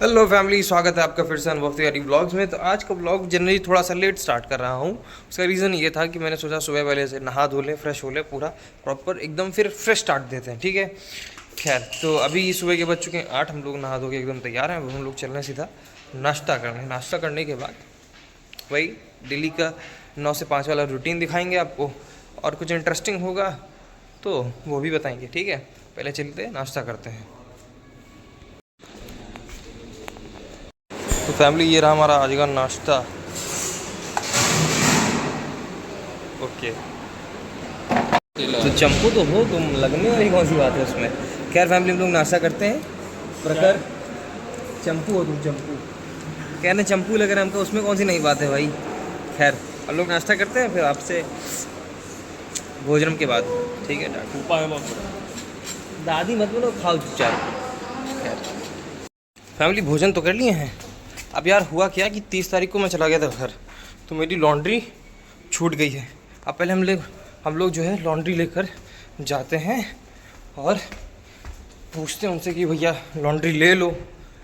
Hello family, स्वागत है आपका फिर से अनुभव तिवारी ब्लॉग्स में। तो आज का ब्लॉग जनरली थोड़ा सा लेट स्टार्ट कर रहा हूँ। उसका रीज़न ये था कि मैंने सोचा सुबह पहले से नहा धो लें, फ्रेश हो लें, पूरा प्रॉपर एकदम, फिर फ्रेश स्टार्ट देते हैं। ठीक है, खैर तो अभी सुबह के बज चुके हैं 8। हम लोग नहा धो के एकदम तैयार हैं। अब हम लोग चल रहे हैं सीधा नाश्ता करने। नाश्ता करने के बाद वही डेली का 9 से 5 वाला रूटीन दिखाएंगे आपको, और कुछ इंटरेस्टिंग होगा तो वो भी बताएंगे। ठीक है, पहले चलते हैं नाश्ता करते हैं। तो फैमिली, ये रहा हमारा आज का नाश्ता। ओके, तो चंपू तो हो तुम, लगने वाली कौन सी बात है उसमें। खैर फैमिली, हम लोग नाश्ता करते हैं। प्रखर, चंपू हो तुम, चंपू कहने चंपू लग रहा है हमको, उसमें कौन सी नई बात है भाई। खैर हम लोग नाश्ता करते हैं, फिर आपसे भोजन के बाद। ठीक है, दादी मत बोलो, खाओ चुपचाप। खैर फैमिली, भोजन तो कर लिए हैं। अब यार हुआ क्या कि 30 तारीख को मैं चला गया था घर, तो मेरी लॉन्ड्री छूट गई है। अब पहले हम लोग जो है लॉन्ड्री लेकर जाते हैं और पूछते हैं उनसे कि भैया लॉन्ड्री ले लो।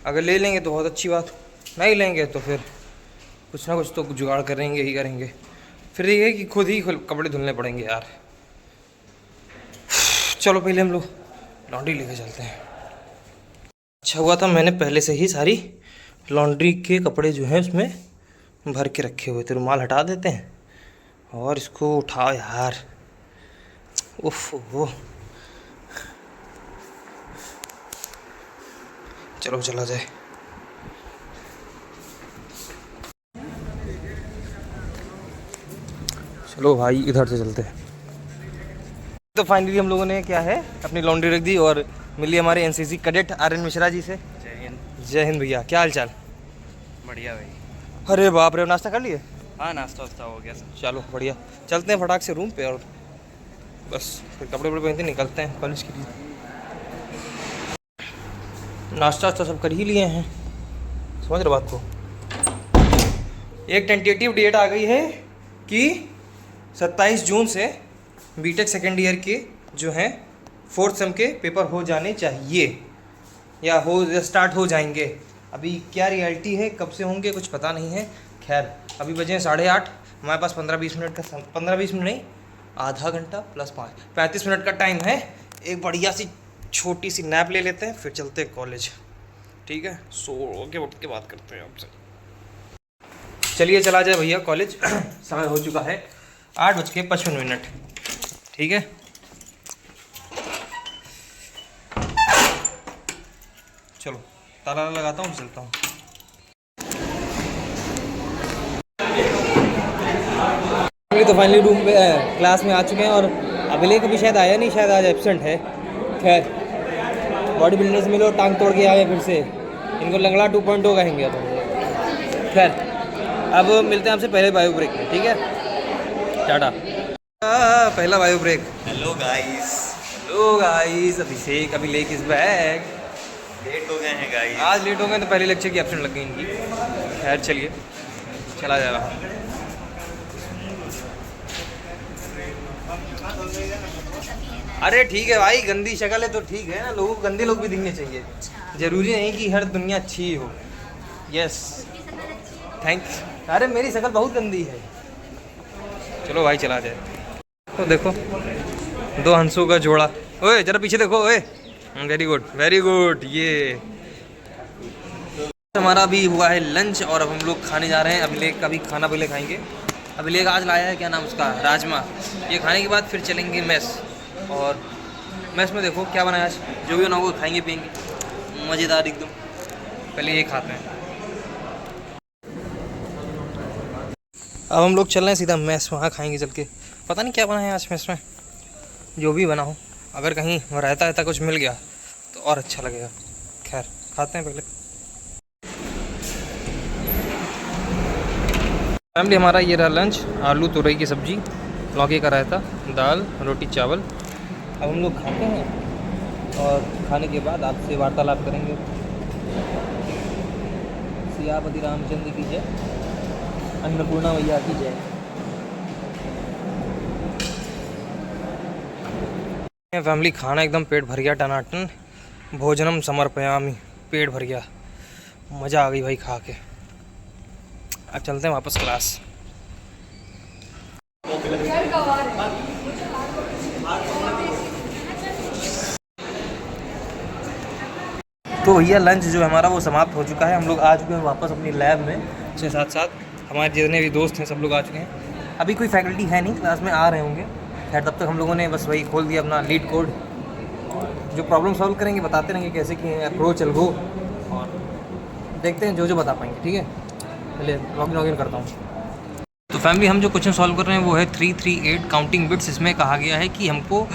अगर ले लेंगे तो बहुत अच्छी बात, नहीं लेंगे तो फिर कुछ ना कुछ तो जुगाड़ करेंगे ही करेंगे। फिर ये है कि खुद ही कपड़े धुलने पड़ेंगे यार। चलो पहले हम लोग लॉन्ड्री लेकर चलते हैं। अच्छा हुआ था मैंने पहले से ही सारी लॉन्ड्री के कपड़े जो हैं उसमें भर के रखे हुए थे। रुमाल हटा देते हैं और इसको उठाओ यार। उफ वो, चलो चला जाए। चलो भाई इधर से चलते हैं। तो फाइनली हम लोगों ने क्या है अपनी लॉन्ड्री रख दी और मिली हमारे एनसीसी कैडेट आर्यन मिश्रा जी से। जय हिंद। जय हिंद भैया, क्या हाल चाल। बढ़िया भाई। अरे बाप रे, नाश्ता कर लिए। हाँ, नाश्ता वास्ता हो गया सब। चलो बढ़िया, चलते हैं फटाक से रूम पे और बस फिर कपड़े वपड़े पहनते निकलते हैं कॉलेज के लिए। नाश्ता वास्ता सब कर ही लिए हैं, समझ रहे बात को। एक टेंटेटिव डेट आ गई है कि 27 जून से बीटेक सेकेंड ईयर के जो हैं 4th सेम के पेपर हो जाने चाहिए, या स्टार्ट हो जाएंगे। अभी क्या रियलिटी है, कब से होंगे कुछ पता नहीं है। खैर अभी बजे हैं 8:30। हमारे पास 15-20 मिनट का 15-20 मिनट नहीं, आधा घंटा प्लस 35 मिनट का टाइम है। एक बढ़िया सी छोटी सी नैप ले लेते हैं, फिर चलते हैं कॉलेज। ठीक है, सो के उठ के बात करते हैं आपसे। चलिए चला जाए भैया कॉलेज। समय हो चुका है 8:55। ठीक है, चलो ताला लगाता हूँ, चलता हूँ। तो फाइनली रूम पे क्लास में आ चुके हैं और अभिलेख भी शायद आया नहीं, शायद आज एब्सेंट है। खैर बॉडी बिल्डर्स मिलो, टांग तोड़ के आए फिर से, इनको लंगड़ा 2.0 कहेंगे अब। खैर अब मिलते हैं आपसे पहले बायो ब्रेक में। ठीक है, टाटा। पहला bio break. Hello guys. Hello guys, Abhishek Abhilekh is back. Late हो गए हैं गाइस। आज लेट हो गए तो पहले लेक्चर की एब्सेंट लग गई इनकी। खैर चलिए, चला जा रहा। अरे ठीक है भाई, गंदी शक्ल है तो ठीक है ना, लोगों को गंदे लोग भी दिखने चाहिए। जरूरी नहीं कि हर दुनिया अच्छी ही हो। Yes thanks. अरे मेरी शक्ल बहुत गंदी है। चलो भाई चला जाए। तो देखो दो हंसों का जोड़ा। ओए जरा पीछे देखो। ओए वेरी गुड वेरी गुड। ये हमारा भी हुआ है लंच और अब हम लोग खाने जा रहे हैं। अभिलेख का भी खाना पहले खाएंगे। अभिलेख आज लाया है, क्या नाम उसका, राजमा। ये खाने के बाद फिर चलेंगे मेस, और मेस में देखो क्या बनाया आज। जो भी बना वो खाएंगे पियेंगे, मज़ेदार एकदम। पहले ये खाते हैं। अब हम लोग चल रहे हैं सीधा मेस, वहाँ खाएंगे चल के। पता नहीं क्या बना है आज मेस में, जो भी बना हो। अगर कहीं रहता कुछ मिल गया तो और अच्छा लगेगा। खैर खाते हैं पहले। फैमिली, हमारा ये रहा लंच। आलू तुरई की सब्जी, लौकी का रायता, दाल, रोटी, चावल। अब हम लोग खाते हैं और खाने के बाद आपसे वार्तालाप करेंगे। सियापति रामचंद्र की जय, अन्नपूर्णा मैया की जय। फैमिली, खाना एकदम पेट भर गया टनाटन। भोजनम समर्पयामि, पेट भर गया। मज़ा आ गई भाई खा के। अब चलते हैं वापस क्लास। तो भैया लंच जो है हमारा वो समाप्त हो चुका है। हम लोग आ चुके हैं वापस अपनी लैब में। उसके साथ साथ हमारे जितने भी दोस्त हैं सब लोग आ चुके हैं। अभी कोई फैकल्टी है नहीं, क्लास में आ रहे होंगे। खैर तब तक हम लोगों ने बस वही खोल दिया अपना लीड कोड, जो प्रॉब्लम सॉल्व करेंगे, बताते रहेंगे कैसे किए हैं, अप्रोच एल्गो, और देखते हैं जो जो बता पाएंगे। ठीक है, पहले लॉगिन करता हूँ। तो फैमिली हम जो क्वेश्चन सॉल्व कर रहे हैं वो है 338 काउंटिंग बिट्स। इसमें कहा गया है कि हमको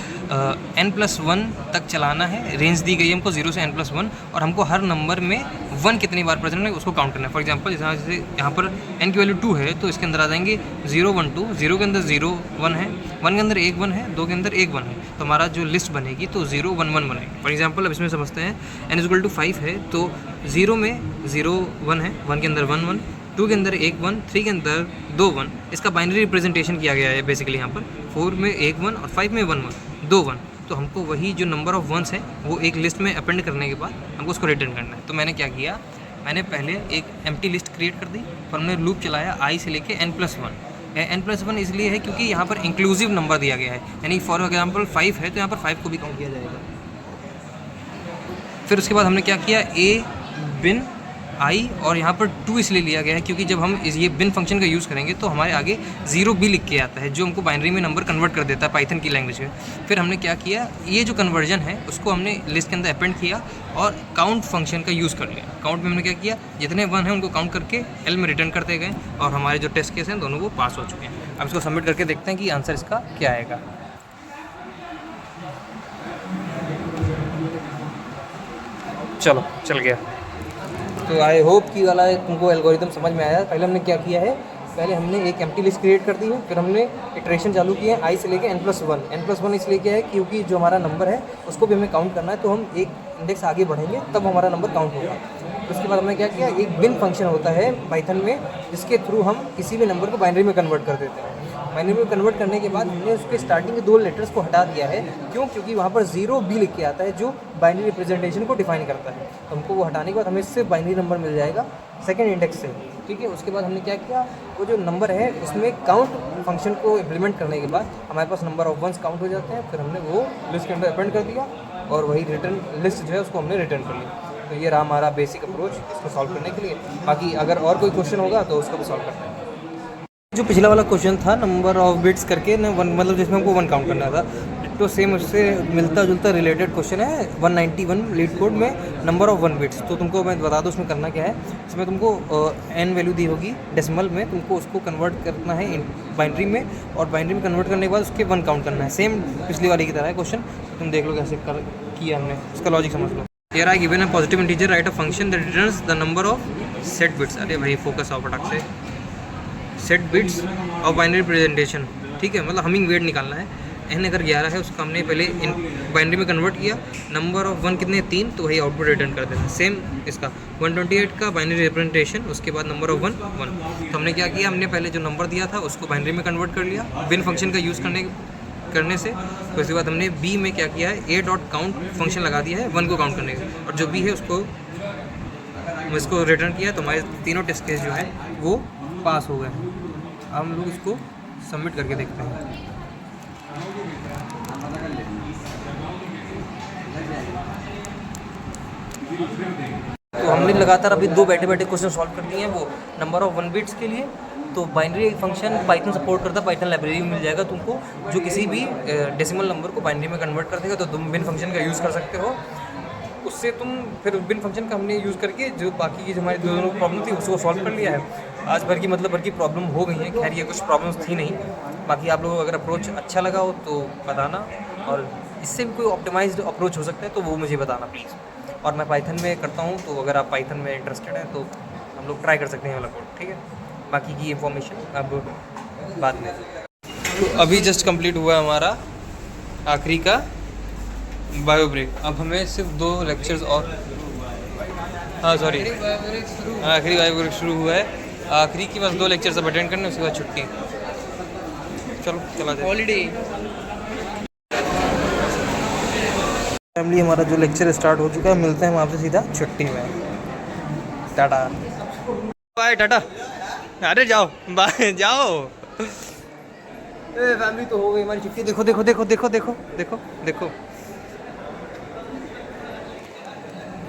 n+1 तक चलाना है। रेंज दी गई है हमको 0 से n+1, और हमको हर नंबर में 1 कितनी बार प्रेजेंट है उसको काउंट करना है। फॉर एग्जांपल जैसे यहाँ पर n की वैल्यू 2 है तो इसके अंदर आ जाएंगे 0 1 2, 0 के अंदर 0 1 है, 1 के अंदर 1 1 है, 2 के अंदर 1 1 है। तो हमारा जो लिस्ट बनेगी तो 0 1 1 बनेगी। फॉर एग्जाम्पल अब इसमें समझते हैं n=5 है तो 0 में 0 1 है, 1 के अंदर 1 1, 2 के अंदर 1 1, 3 के अंदर 2 1। इसका बाइनरी रिप्रेजेंटेशन किया गया है बेसिकली यहाँ पर। 4 में 1 1 और 5 में 1 1, 2 1। तो हमको वही जो नंबर ऑफ़ वंस है वो एक लिस्ट में अपेंड करने के बाद हमको उसको रिटर्न करना है। तो मैंने क्या किया, मैंने पहले एक एम्प्टी लिस्ट क्रिएट कर दी, पर हमने लूप चलाया i से लेके n+1। n+1 इसलिए है क्योंकि यहाँ पर इंक्लूसिव नंबर दिया गया है, यानी फॉर एग्जाम्पल 5 है तो यहाँ पर 5 को भी काउंट किया जाएगा। फिर उसके बाद हमने क्या किया, a बिन आई, और यहाँ पर 2 इसलिए लिया गया है क्योंकि जब हम ये बिन फंक्शन का यूज़ करेंगे तो हमारे आगे 0 भी लिख के आता है, जो हमको बाइनरी में नंबर कन्वर्ट कर देता है पाइथन की लैंग्वेज में। फिर हमने क्या किया, ये जो कन्वर्जन है उसको हमने लिस्ट के अंदर अपेंड किया और काउंट फंक्शन का यूज़ कर लिया। काउंट में हमने क्या किया, जितने 1 हैं उनको काउंट करके एल में रिटर्न करते गए, और हमारे जो टेस्ट केस हैं दोनों वो पास हो चुके हैं। अब इसको सबमिट करके देखते हैं कि आंसर इसका क्या आएगा। चलो चल गया। तो आई होप कि वाला तुमको एल्गोरिथम समझ में आया। पहले हमने क्या किया है, पहले हमने एक एम्प्टी लिस्ट क्रिएट कर दी है, फिर हमने इटरेशन चालू किया है i से लेके n+1। n+1 इसलिए क्या है क्योंकि जो हमारा नंबर है उसको भी हमें काउंट करना है, तो हम एक इंडेक्स आगे बढ़ेंगे तब हमारा नंबर काउंट होगा। उसके बाद हमने क्या किया, एक बिन फंक्शन होता है पाइथन में जिसके थ्रू हम किसी भी नंबर को बाइनरी में कन्वर्ट कर देते हैं। बाइनरी में कन्वर्ट करने के बाद हमने उसके स्टार्टिंग के 2 लेटर्स को हटा दिया है। क्यों? क्योंकि वहाँ पर 0 भी लिख के आता है जो बाइनरी रिप्रेजेंटेशन को डिफाइन करता है। तो हमको वो हटाने के बाद हमें इससे बाइनरी नंबर मिल जाएगा सेकंड इंडेक्स से। ठीक है, उसके बाद हमने क्या किया, वो जो नंबर है उसमें काउंट फंक्शन को इम्प्लीमेंट करने के बाद हमारे पास नंबर ऑफ वंस काउंट हो जाते हैं। फिर हमने वो लिस्ट के अंदर अपेंड कर दिया और वही रिटर्न लिस्ट जो है उसको हमने रिटर्न कर लिया। तो ये रहा हमारा बेसिक अप्रोच इसको सॉल्व करने के लिए। बाकी अगर और कोई क्वेश्चन होगा तो उसको भी सॉल्व करते हैं। जो पिछला वाला क्वेश्चन था नंबर ऑफ बिट्स करके ना, मतलब जिसमें हमको 1 काउंट करना था, तो सेम उससे मिलता जुलता रिलेटेड क्वेश्चन है 191 लीड कोड में नंबर ऑफ 1 बिट्स। तो तुमको मैं बता दूं उसमें करना क्या है। इसमें तुमको n वैल्यू दी होगी डेसिमल में, तुमको उसको कन्वर्ट करना है बाइनरी में, और बाइनरी में कन्वर्ट करने के बाद उसके 1 काउंट करना है। सेम पिछली वाली की तरह है क्वेश्चन। तुम देख लो कैसे किया हमने, उसका लॉजिक समझ लो। Here I given a positive integer, write a function that returns the number of set bits। अरे भाई फोकस आओ फटाक से। सेट बिट्स और बाइनरी प्रेजेंटेशन, ठीक है, मतलब हमिंग वेट निकालना है। n अगर 11 है उसको हमने पहले बाइनरी में कन्वर्ट किया, नंबर ऑफ 1 कितने 3, तो वही आउटपुट रिटर्न कर देना। सेम इसका 128 का बाइनरी रिप्रेजेंटेशन, उसके बाद नंबर ऑफ 1 1। तो हमने क्या किया, हमने पहले जो नंबर दिया था उसको बाइनरी में कन्वर्ट कर लिया बिन फंक्शन का यूज़ करने से। तो उसके बाद हमने b में क्या किया है, a.count फंक्शन लगा दिया है 1 को काउंट करने का, और जो b है उसको रिटर्न किया। तो हमारे तीनों टेस्ट केस जो है वो पास हो गए। हम लोग इसको सबमिट करके देखते हैं। तो हमने लगातार अभी 2 बैठे बैठे क्वेश्चन सॉल्व कर दिए हैं, वो नंबर ऑफ 1 बिट्स के लिए। तो बाइनरी फंक्शन पाइथन सपोर्ट करता है, पाइथन लाइब्रेरी में मिल जाएगा तुमको, जो किसी भी डेसिमल नंबर को बाइनरी में कन्वर्ट कर देगा। तो तुम बिन फंक्शन का यूज़ कर सकते हो, उससे तुम फिर बिन फंक्शन का हमने यूज़ करके जो बाकी की जो हमारी दोनों प्रॉब्लम थी उसको सॉल्व कर लिया है। आज भर की प्रॉब्लम हो गई है। खैर ये कुछ प्रॉब्लम्स थी नहीं। बाकी आप लोगों को अगर अप्रोच अच्छा लगा हो तो बताना, और इससे भी कोई ऑप्टिमाइज्ड अप्रोच हो सकता है तो वो मुझे बताना प्लीज़। और मैं पाइथन में करता हूँ, तो अगर आप पाइथन में इंटरेस्टेड हैं तो हम लोग ट्राई कर सकते हैं वाला कोड, ठीक है। बाकी की इन्फॉर्मेशन अब बाद में। तो अभी जस्ट कंप्लीट हुआ हमारा आखिरी का बायो ब्रेक। अब हमें सिर्फ 2 लेक्चर्स और, हाँ सॉरी, आखिरी बायो ब्रेक शुरू हुआ है। आखिरी की बस 2 लेक्चर्स अब अटेंड करने, उसके बाद छुट्टी। चलो चला जाए हॉलीडे। फैमिली हमारा जो लेक्चर स्टार्ट हो चुका है, मिलते हैं हम आपसे सीधा छुट्टी में। Tata bye tata. अरे जाओ बाय जाओ। ए फैमिली तो हो गई हमारी छुट्टी। देखो देखो देखो देखो देखो देखो देखो।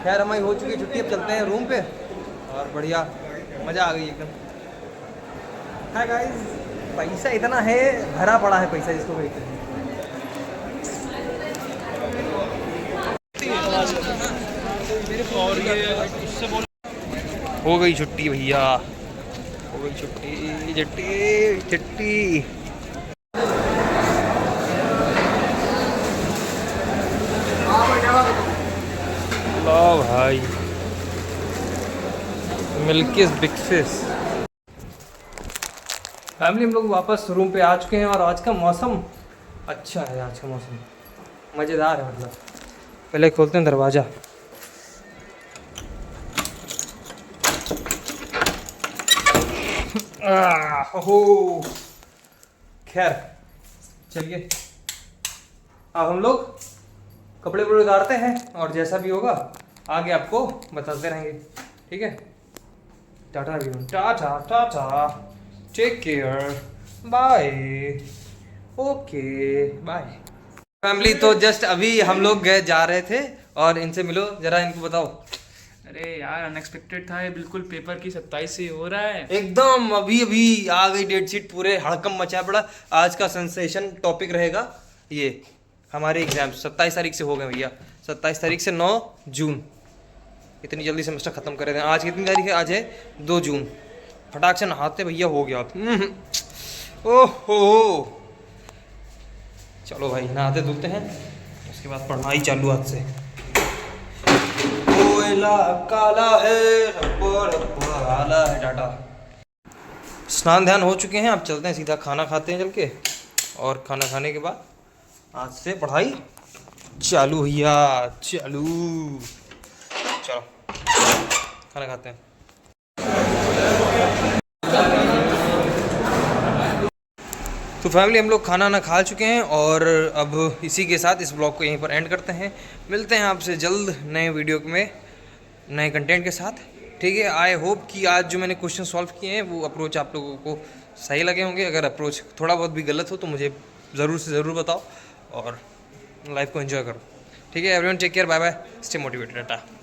खैर हमारी हो चुकी छुट्टी, अब चलते हैं रूम पे और बढ़िया मज़ा आ गई एकदम। हाय गाइस, पैसा इतना है, भरा पड़ा है पैसा जिसको कहते हैं। और ये उससे बोल हो गई छुट्टी भैया, हो गई छुट्टी छुट्टी छुट्टी। लो भाई मिल्की बिग फिश। फैमिली हम लोग वापस रूम पे आ चुके हैं और आज का मौसम अच्छा है, आज का मौसम मज़ेदार है। मतलब पहले खोलते हैं दरवाज़ा। हो खैर चलिए अब हम लोग कपड़े वपड़े उतारते हैं और जैसा भी होगा आगे आपको बताते रहेंगे, ठीक है। Tata tata tata, take care, bye, okay bye. Family तो जस्ट अभी हम लोग गए जा रहे थे और इनसे मिलो जरा, इनको बताओ। अरे यार अनएक्सपेक्टेड था ये, बिल्कुल पेपर की 27 से हो रहा है एकदम अभी अभी आ गई डेट शीट, पूरे हड़कम मचा पड़ा। आज का सेंसेशन टॉपिक रहेगा ये, हमारे एग्जाम 27 तारीख से हो गए भैया, 27 तारीख से 9 जून। इतनी जल्दी सेमेस्टर ख़त्म कर रहे हैं। आज कितनी तारीख है? आज है 2 जून। फटाक से नहाते भैया हो गया। ओहो चलो भाई नहाते धुलते हैं, उसके बाद पढ़ाई चालू आज से। कोयला काला है, काला है टाटा। स्नान ध्यान हो चुके हैं, अब चलते हैं सीधा खाना खाते हैं चल के, और खाना खाने के बाद आज से पढ़ाई चालू भैया चालू। चलो खाना खाते हैं। तो फैमिली हम लोग खाना ना खा चुके हैं और अब इसी के साथ इस ब्लॉग को यहीं पर एंड करते हैं। मिलते हैं आपसे जल्द नए वीडियो में नए कंटेंट के साथ, ठीक है। आई होप कि आज जो मैंने क्वेश्चन सॉल्व किए हैं वो अप्रोच आप लोगों को सही लगे होंगे। अगर अप्रोच थोड़ा बहुत भी गलत हो तो मुझे ज़रूर से ज़रूर बताओ और लाइफ को एंजॉय करो, ठीक है। Everyone take care, bye bye, stay motivated, Tata.